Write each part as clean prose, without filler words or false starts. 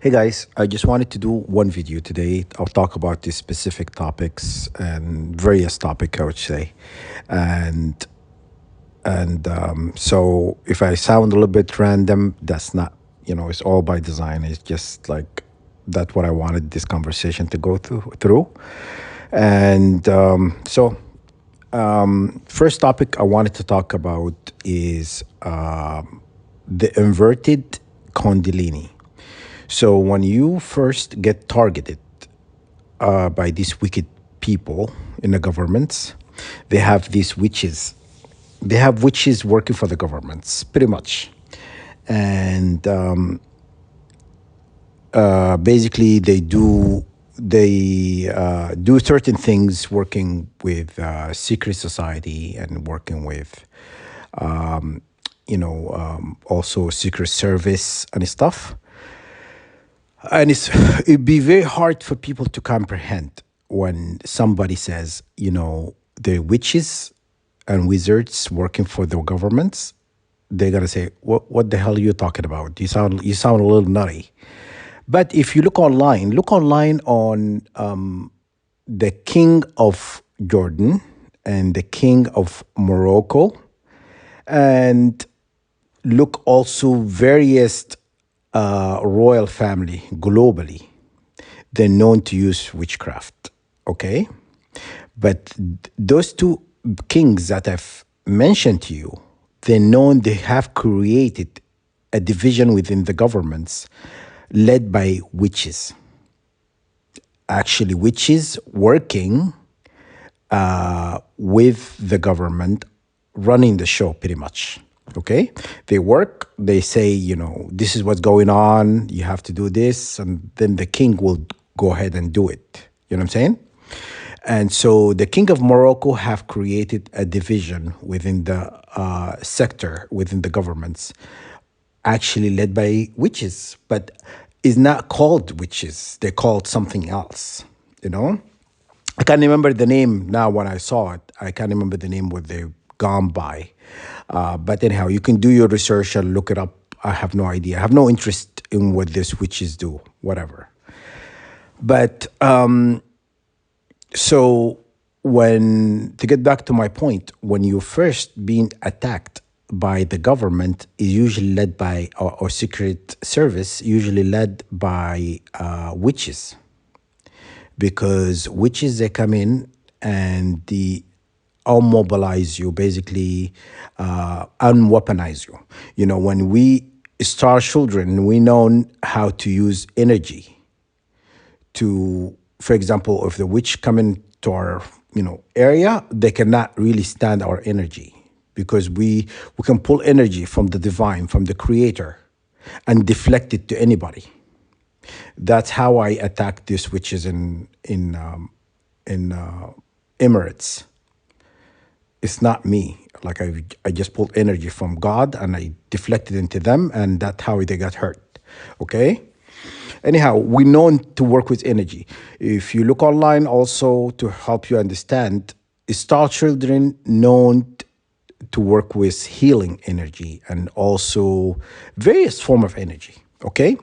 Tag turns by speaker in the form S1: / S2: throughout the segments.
S1: Hey guys, I just wanted to do one video today. I'll talk about these specific topics and various topic, I would say, and so if I sound a little bit random, that's not, it's all by design. It's just like that's what I wanted this conversation to go through. And first topic I wanted to talk about is the inverted Kundalini. So when you first get targeted by these wicked people in the governments, they have these witches. They have witches working for the governments, pretty much, and basically they do certain things, working with secret society and working with also secret service and stuff. And it'd be very hard for people to comprehend when somebody says, they're witches and wizards working for the governments. They're gonna say, "What the hell are you talking about? You sound a little nutty." But if you look online on the king of Jordan and the king of Morocco, and look also various royal family globally, they're known to use witchcraft. Okay, but those two kings that I've mentioned to you, they have created a division within the governments led by witches. Actually, witches working with the government, running the show pretty much. Okay, they work, they say, this is what's going on, you have to do this, and then the king will go ahead and do it. You know what I'm saying? And so the king of Morocco have created a division within the sector, within the governments, actually led by witches, but is not called witches. They're called something else, I can't remember the name now when I saw it. I can't remember the name what they've gone by. But anyhow, you can do your research and look it up. I have no idea. I have no interest in what these witches do, whatever. But so to get back to my point, when you're first being attacked by the government, is usually led by, or secret service, usually led by witches. Because witches, they come in and they unmobilize you, basically unweaponize you. When we start children, we know how to use energy to, for example, if the witch come into our area, they cannot really stand our energy, because we can pull energy from the divine, from the creator, and deflect it to anybody. That's how I attack these witches in Emirates. It's not me. Like I just pulled energy from God and I deflected into them, and that's how they got hurt. Okay? Anyhow, we're known to work with energy. If you look online also to help you understand, star children known to work with healing energy and also various form of energy. Okay?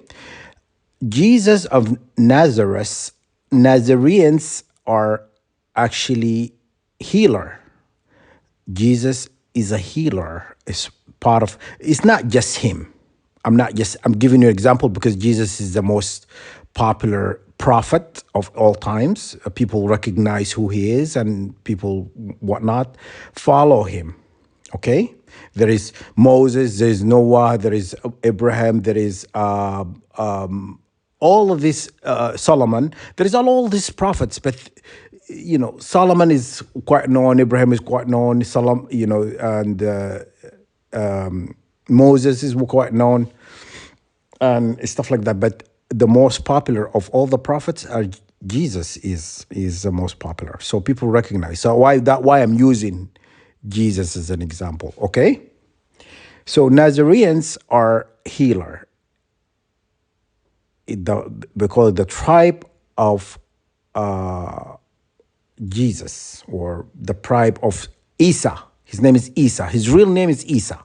S1: Jesus of Nazareth, Nazareans are actually healer. Jesus is a healer. It's not just him. I'm giving you an example because Jesus is the most popular prophet of all times. People recognize who he is, and people whatnot follow him. Okay? There is Moses, there is Noah, there is Abraham, there is all of this, Solomon. There is all these prophets, but Solomon is quite known, Abraham is quite known, and Moses is quite known, and stuff like that. But the most popular of all the prophets are Jesus is the most popular. So people recognize. So why I'm using Jesus as an example. Okay. So Nazareans are healer. Because the tribe of Jesus, or the tribe of Isa. His name is Isa. His real name is Isa.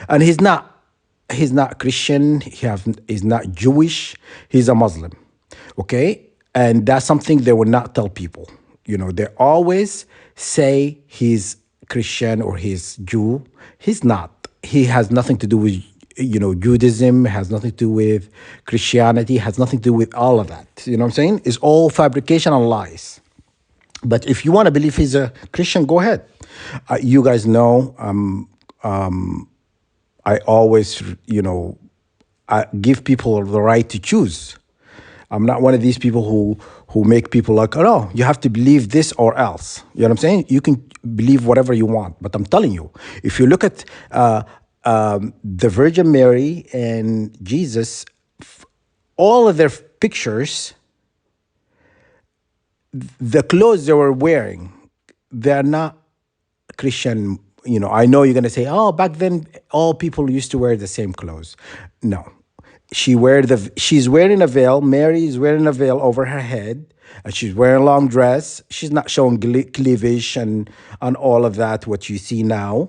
S1: And he's not He's not Christian. He's not Jewish. He's a Muslim. Okay, and that's something they will not tell people. They always say he's Christian or he's Jew. He's not. He has nothing to do with Judaism. Has nothing to do with Christianity. Has nothing to do with all of that. You know what I'm saying? It's all fabrication and lies. But if you want to believe he's a Christian, go ahead. You guys know I always, I give people the right to choose. I'm not one of these people who make people like, oh no, you have to believe this or else. You know what I'm saying? You can believe whatever you want, but I'm telling you, if you look at the Virgin Mary and Jesus, all of their pictures, the clothes they were wearing, they're not Christian. I know you're gonna say, "Oh, back then all people used to wear the same clothes." No, she's wearing a veil. Mary is wearing a veil over her head, and she's wearing a long dress. She's not showing cleavage and all of that. What you see now,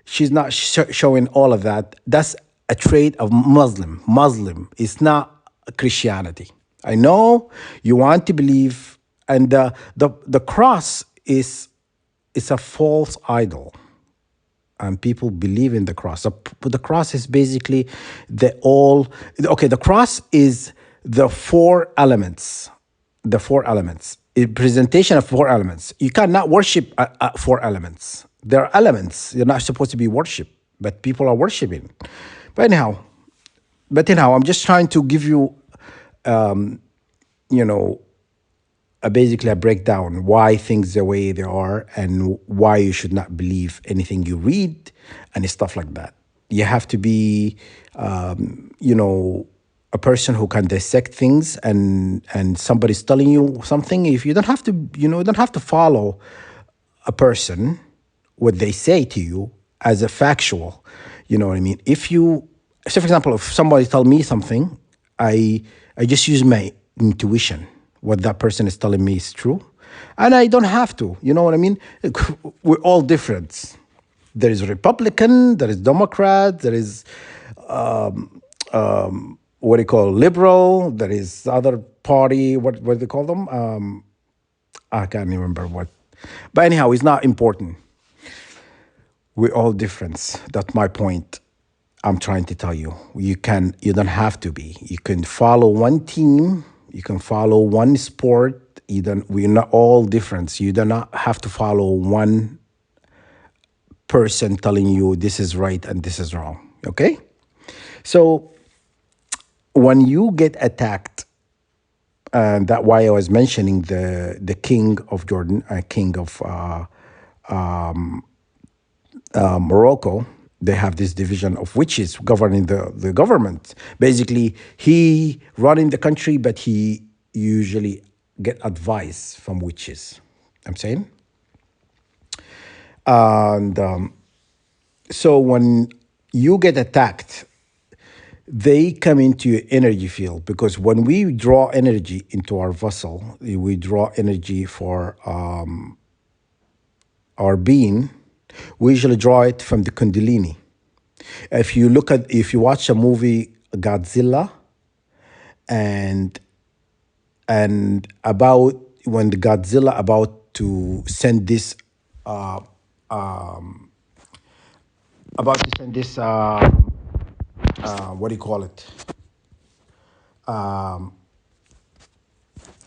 S1: she's not showing all of that. That's a trait of Muslim. Muslim. It's not Christianity. I know you want to believe, and the cross is a false idol, and people believe in the cross. The cross is basically the all. Okay, the cross is the four elements. The four elements. A presentation of four elements. You cannot worship four elements. There are elements. You're not supposed to be worshipped, but people are worshiping. But anyhow, I'm just trying to give you, you know, basically a breakdown why things the way they are and why you should not believe anything you read and stuff like that. You have to be, a person who can dissect things, and somebody's telling you something. If you don't have to, don't have to follow a person what they say to you as a factual. You know what I mean? If you, so for example, if somebody tell me something, I just use my intuition. What that person is telling me is true, and I don't have to. You know what I mean? We're all different. There is Republican, there is Democrat, there is what do you call liberal, there is other party. What do they call them? I can't remember what. But anyhow, it's not important. We're all different. That's my point. I'm trying to tell you. You don't have to be. You can follow one team. You can follow one sport. We're not all different. You do not have to follow one person telling you this is right and this is wrong. Okay? So when you get attacked, and that's why I was mentioning the king of Jordan, king of Morocco. They have this division of witches governing the government. Basically, he running the country, but he usually get advice from witches. I'm saying, and so when you get attacked, they come into your energy field, because when we draw energy into our vessel, we draw energy for our being. We usually draw it from the Kundalini. If you watch a movie Godzilla, and about when the Godzilla about to send this what do you call it?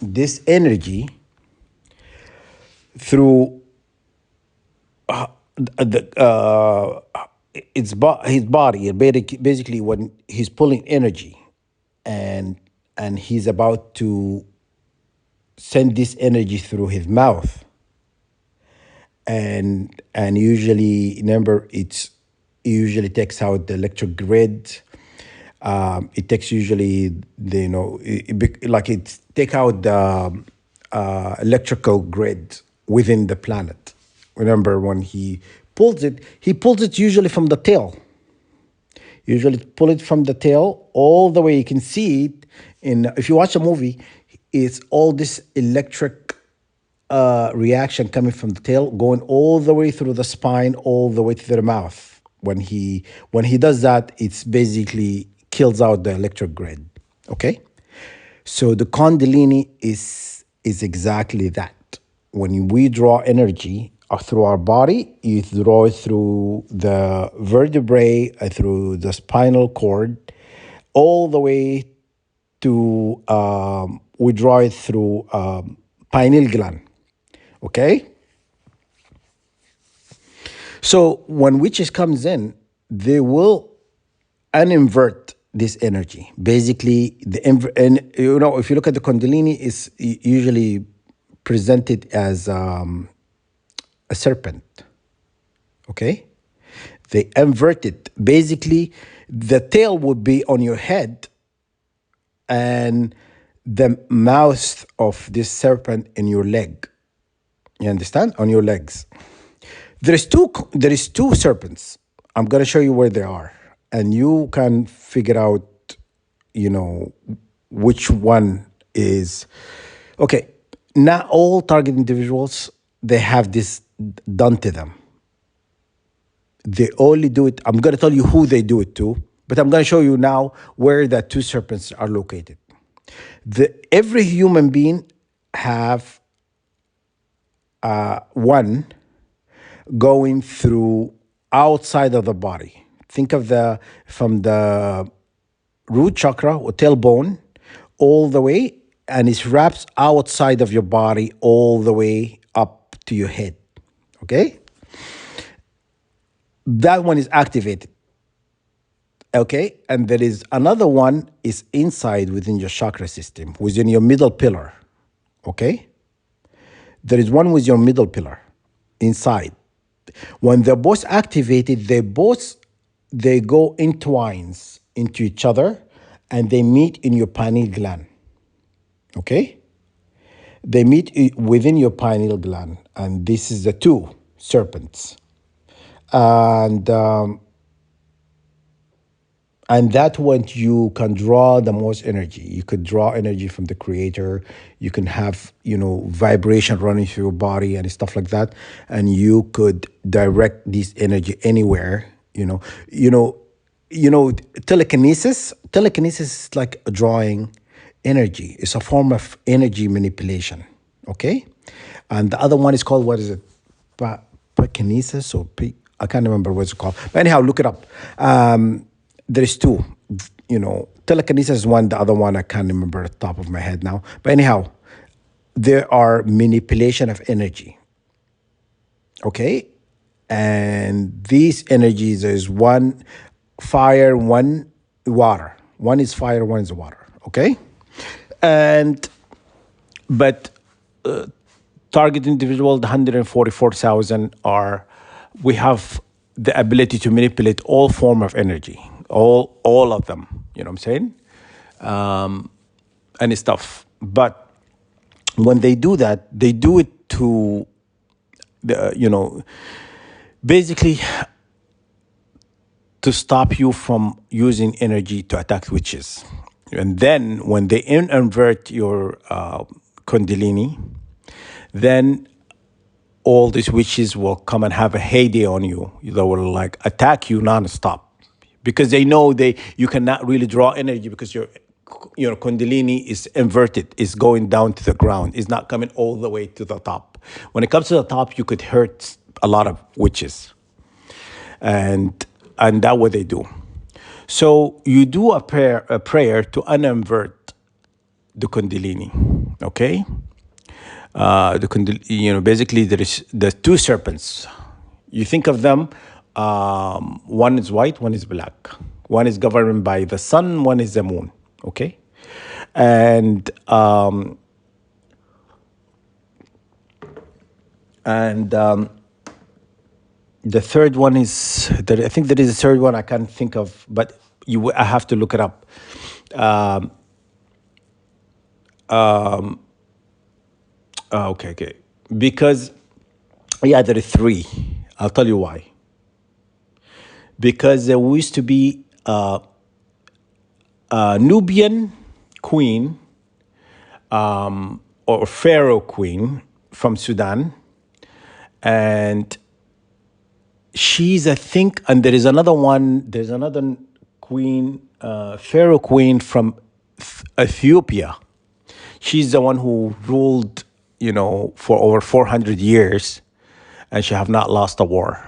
S1: This energy through his body. Basically, when he's pulling energy, and he's about to send this energy through his mouth, and usually, remember, it usually takes out the electric grid. It takes usually it take out the electrical grid within the planet. Remember, when he pulls it usually from the tail. Usually pull it from the tail all the way. You can see it if you watch a movie, it's all this electric reaction coming from the tail, going all the way through the spine, all the way to the mouth. When he does that, it's basically kills out the electric grid. Okay, so the Kundalini is exactly that. When we draw energy through our body, you draw it through the vertebrae, through the spinal cord, all the way to we draw it through pineal gland. Okay, so when witches comes in, they will uninvert this energy. Basically, and if you look at the Kundalini, is usually presented as a serpent. Okay, they invert it. Basically, the tail would be on your head, and the mouth of this serpent in your leg. You understand? On your legs. There is two serpents. I'm gonna show you where they are, and you can figure out, which one is okay. Not all target individuals they have this done to them. They only do it. I'm gonna tell you who they do it to, but I'm gonna show you now where the two serpents are located. Every human being have one going through outside of the body. Think of from the root chakra or tailbone all the way, and it wraps outside of your body all the way up to your head. Okay? That one is activated. Okay? And there is another one is inside within your chakra system, within your middle pillar. Okay? There is one with your middle pillar inside. When they're both activated, they go entwines into each other, and they meet in your pineal gland. Okay? They meet within your pineal gland, and this is the two serpents. And that when you can draw the most energy. You could draw energy from the creator. You can have vibration running through your body and stuff like that, and you could direct this energy anywhere. Telekinesis is like drawing energy. It's a form of energy manipulation. Okay, and the other one is called, what is it, Pyrokinesis or I can't remember what it's called. But anyhow, look it up. There is two. Telekinesis is one. The other one I can't remember at the top of my head now. But anyhow, there are manipulation of energy. Okay, and these energies is one fire, one water. One is fire, one is water. Okay, but target individual, the 144,000 we have the ability to manipulate all form of energy, all of them. You know what I'm saying? And stuff. But when they do that, they do it to basically to stop you from using energy to attack witches. And then when they invert your Kundalini, then all these witches will come and have a heyday on you. They will attack you nonstop, because they know you cannot really draw energy, because your Kundalini is inverted, is going down to the ground, is not coming all the way to the top. When it comes to the top, you could hurt a lot of witches, and that's what they do. So you do a prayer to uninvert the Kundalini. Okay. Basically there is the two serpents. You think of them, one is white, one is black. One is governed by the sun, one is the moon. Okay, and the third one is I think there is a third one I can't think of, but I have to look it up. Okay. Because, there are three. I'll tell you why. Because there used to be a Nubian queen, or Pharaoh queen from Sudan, and she's, I think, and there is another one. There's another queen, pharaoh queen from Ethiopia. She's the one who ruled, for over 400 years, and she have not lost a war.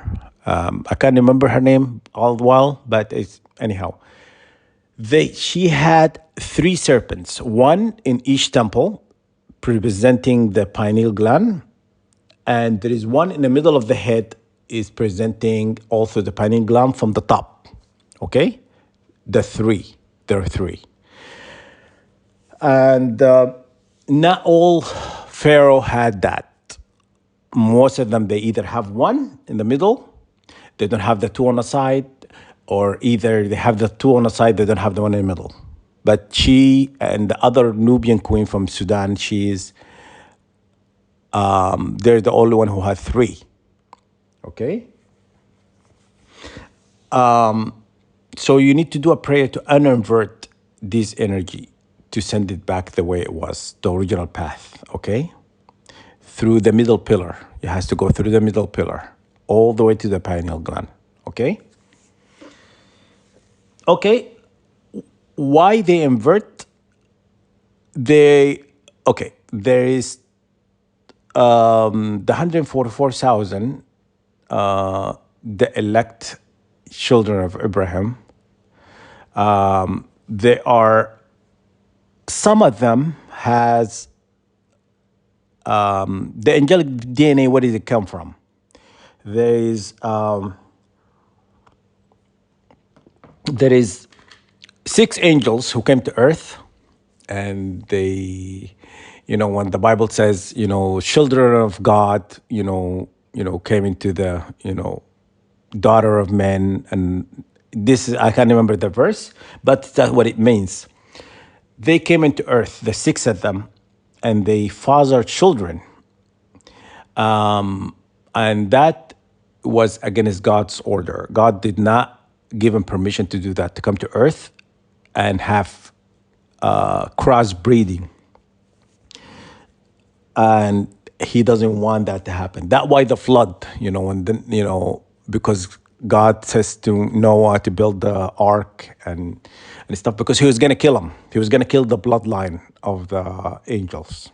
S1: I can't remember her name all well, but it's anyhow. She had three serpents, one in each temple, representing the pineal gland, and there is one in the middle of the head, is presenting also the pineal gland from the top. Okay, there are three, and not all pharaoh had that. Most of them, they either have one in the middle, they don't have the two on the side, or either they have the two on the side, they don't have the one in the middle. But she and the other Nubian queen from Sudan, they're the only one who had three. Okay. So you need to do a prayer to uninvert this energy, to send it back the way it was, the original path. Okay. Through the middle pillar. It has to go through the middle pillar, all the way to the pineal gland. Okay. Okay. Why they invert? There is the 144,000, the elect children of Abraham. There are, some of them has the angelic DNA. Where did it come from? There is 6 angels who came to earth, and they, when the Bible says, children of God, came into the, daughter of men, and this is, I can't remember the verse, but that's what it means. They came into earth, the 6 of them, and they fathered children, and that was against God's order. God did not give him permission to do that, to come to earth and have crossbreeding, and he doesn't want that to happen. That's why the flood, because God says to Noah to build the ark and stuff, because he was going to kill him. He was going to kill the bloodline of the angels.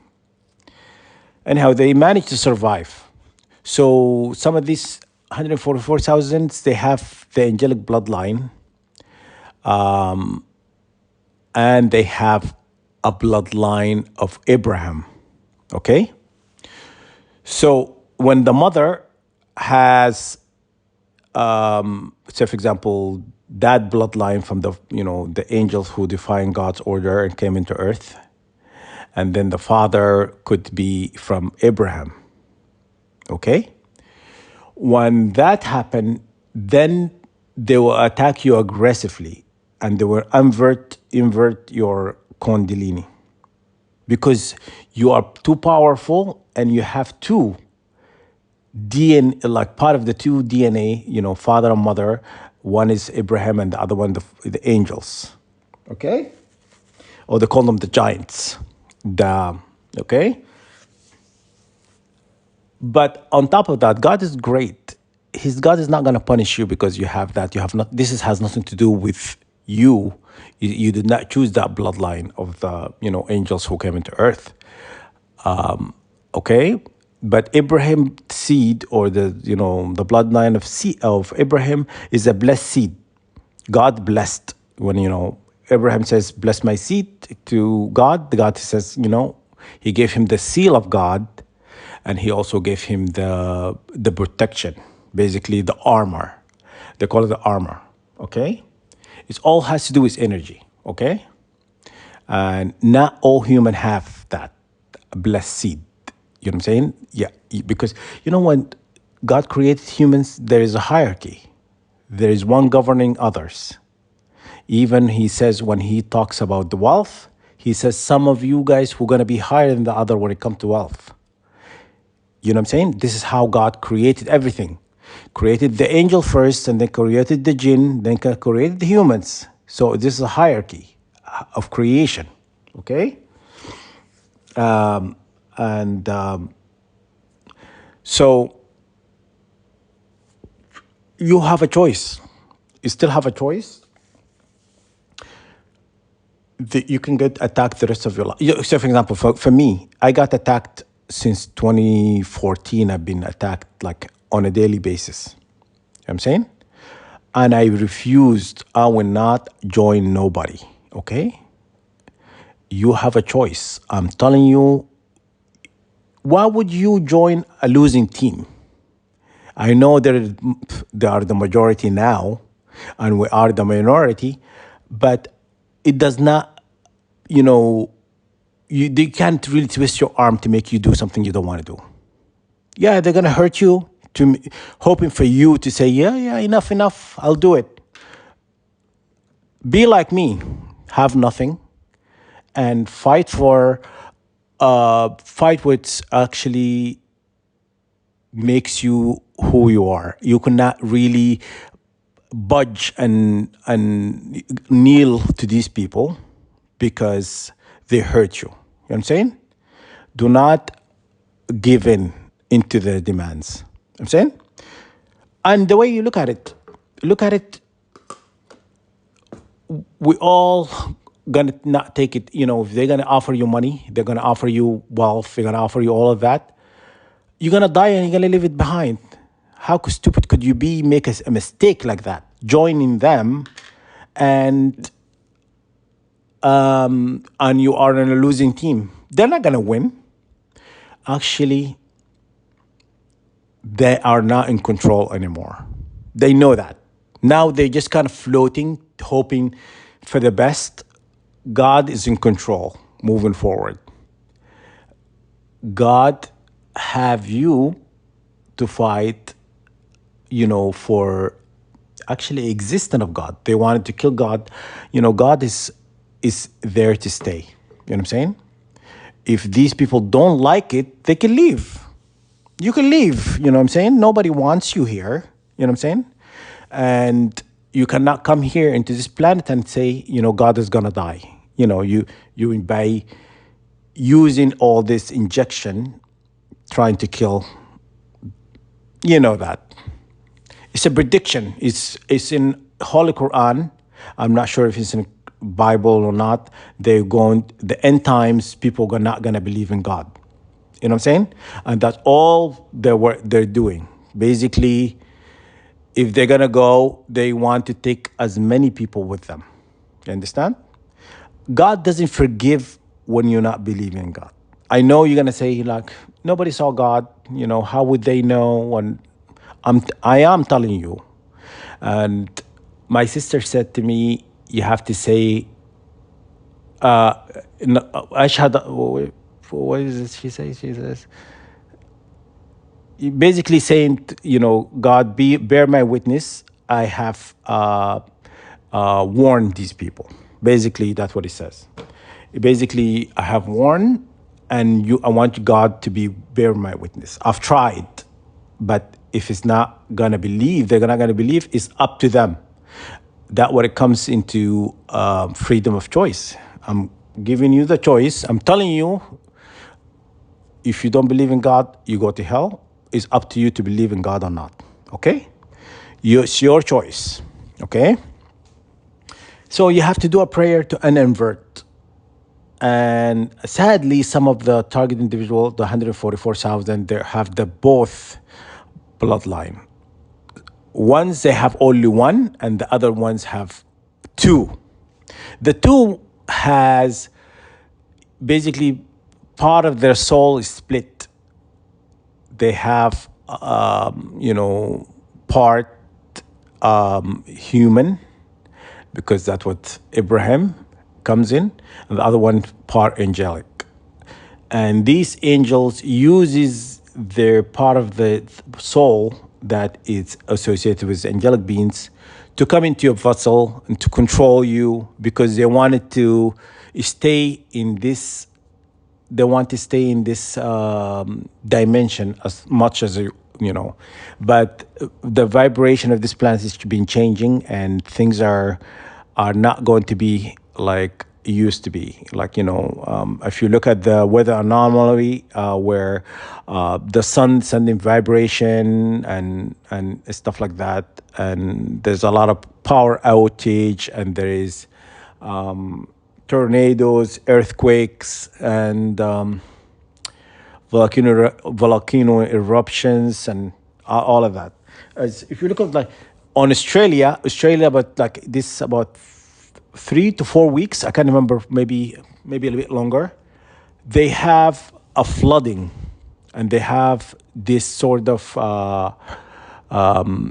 S1: Anyhow, they managed to survive. So some of these 144,000, they have the angelic bloodline, and they have a bloodline of Abraham. Okay? So when the mother has, say for example, that bloodline from the angels who defied God's order and came into earth, and then the father could be from Abraham. Okay? When that happened, then they will attack you aggressively, and they will invert your Kundalini, because you are too powerful, and you have two DNA, like part of the two DNA, father and mother. One is Abraham, and the other one the angels. Okay, or they call them the giants. Okay. But on top of that, God is great. God is not going to punish you because you have that. You have not. Has nothing to do with you. You did not choose that bloodline of the angels who came into earth. Okay, but Abraham's seed, or the bloodline of Abraham, is a blessed seed. God blessed. When Abraham says, "Bless my seed," to God, God says, he gave him the seal of God, and he also gave him the protection, basically the armor. They call it the armor. Okay, it all has to do with energy. Okay, and not all human have that blessed seed. You know what I'm saying? Yeah, because when God created humans, there is a hierarchy. There is one governing others. Even he says, when he talks about the wealth, he says some of you guys who are going to be higher than the other when it comes to wealth. You know what I'm saying? This is how God created everything. Created the angel first, and then created the jinn, then created the humans. So this is a hierarchy of creation. Okay? So you have a choice. You still have a choice. You can get attacked the rest of your life. So, for example, for me, I got attacked since 2014. I've been attacked like on a daily basis. You know what I'm saying? And I refused. I will not join nobody. Okay? You have a choice. I'm telling you, why would you join a losing team? I know they are the majority now, and we are the minority, but it does not, they can't really twist your arm to make you do something you don't want to do. Yeah, they're gonna hurt you, hoping for you to say, yeah, enough, I'll do it. Be like me, have nothing, and fight what actually makes you who you are. You cannot really budge and kneel to these people because they hurt you. You know what I'm saying? Do not give in into their demands. You know what I'm saying? And the way you look at it, we all gonna not take it. If they're gonna offer you money, they're gonna offer you wealth, they're gonna offer you all of that. You're gonna die and you're gonna leave it behind. How stupid could you be? Make a mistake like that, joining them, and you are in a losing team. They're not gonna win. Actually, they are not in control anymore. They know that. Now they're just kind of floating, hoping for the best. God is in control moving forward. God have you to fight, for actually existence of God. They wanted to kill God. God is there to stay. You know what I'm saying? If these people don't like it, they can leave. You can leave, you know what I'm saying? Nobody wants you here, you know what I'm saying? And you cannot come here into this planet and say, God is gonna die. You by using all this injection, trying to kill, that. It's a prediction. It's in Holy Quran. I'm not sure if it's in Bible or not. The end times, people are not gonna believe in God. You know what I'm saying? And that's all they're doing. Basically, if they're gonna go, they want to take as many people with them. You understand? God doesn't forgive when you're not believing in God. I know you're gonna say like nobody saw God. How would they know? And I am telling you. And my sister said to me, you have to say, Ashhadu. What is it she says? She says, basically saying, God, bear my witness. I have warned these people. Basically, that's what it says. Basically, I have warned, and I want God to bear my witness. I've tried, but if it's not gonna believe, they're not gonna believe. It's up to them. That's what it comes into freedom of choice. I'm giving you the choice. I'm telling you. If you don't believe in God, you go to hell. It's up to you to believe in God or not. Okay? It's your choice. Okay? So you have to do a prayer to uninvert. And sadly, some of the target individual, the 144,000, they have the both bloodline. Ones they have only one, and the other ones have two. The two has basically part of their soul is split. They have, part human, because that's what Abraham comes in, and the other one part angelic. And these angels uses their part of the soul that is associated with angelic beings to come into your vessel and to control you, because they wanted to stay in this. They want to stay in this dimension as much as but the vibration of this planet has been changing, and things are not going to be like used to be. Like, if you look at the weather anomaly, where the sun sending vibration and stuff like that, and there's a lot of power outage, and there is tornadoes, earthquakes, and volcano eruptions, and all of that. As if you look at, like, on Australia, but like this about 3 to 4 weeks, I can't remember, maybe a little bit longer. They have a flooding, and they have this sort of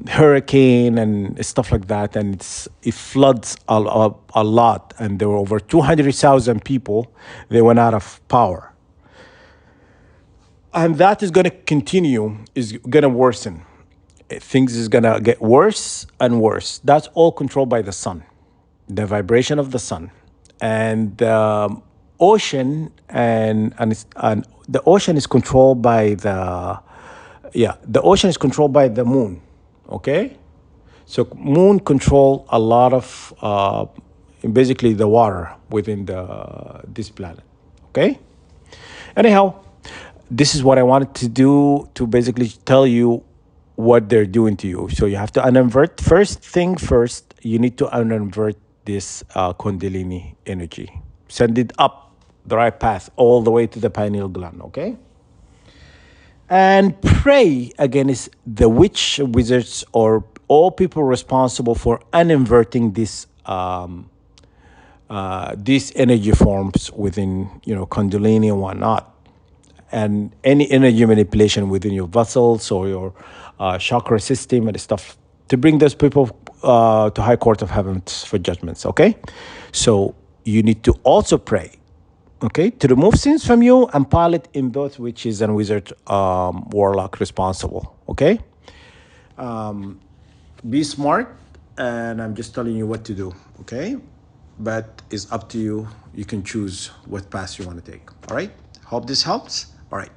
S1: hurricane and stuff like that, and it floods a lot, and there were over 200,000 people. They went out of power, and that is going to continue, is going to worsen. Things is going to get worse and worse. That's all controlled by the sun, the vibration of the sun, and the ocean, and the ocean is controlled by the ocean is controlled by the moon. Okay, so moon control a lot of basically the water within this planet. Okay. Anyhow, this is what I wanted to do, to basically tell you what they're doing to you. So you have to uninvert. First thing first, you need to uninvert this Kundalini energy. Send it up the right path all the way to the pineal gland, okay? And pray against the witch, wizards, or all people responsible for uninverting these energy forms within, Kundalini and whatnot, and any energy manipulation within your vessels or your chakra system and stuff, to bring those people to high court of heavens for judgments. Okay, so you need to also pray, okay, to remove sins from you and pilot in both witches and wizard, warlock responsible. Okay, be smart, and I'm just telling you what to do. Okay, but it's up to you. You can choose what path you want to take. All right, hope this helps. All right.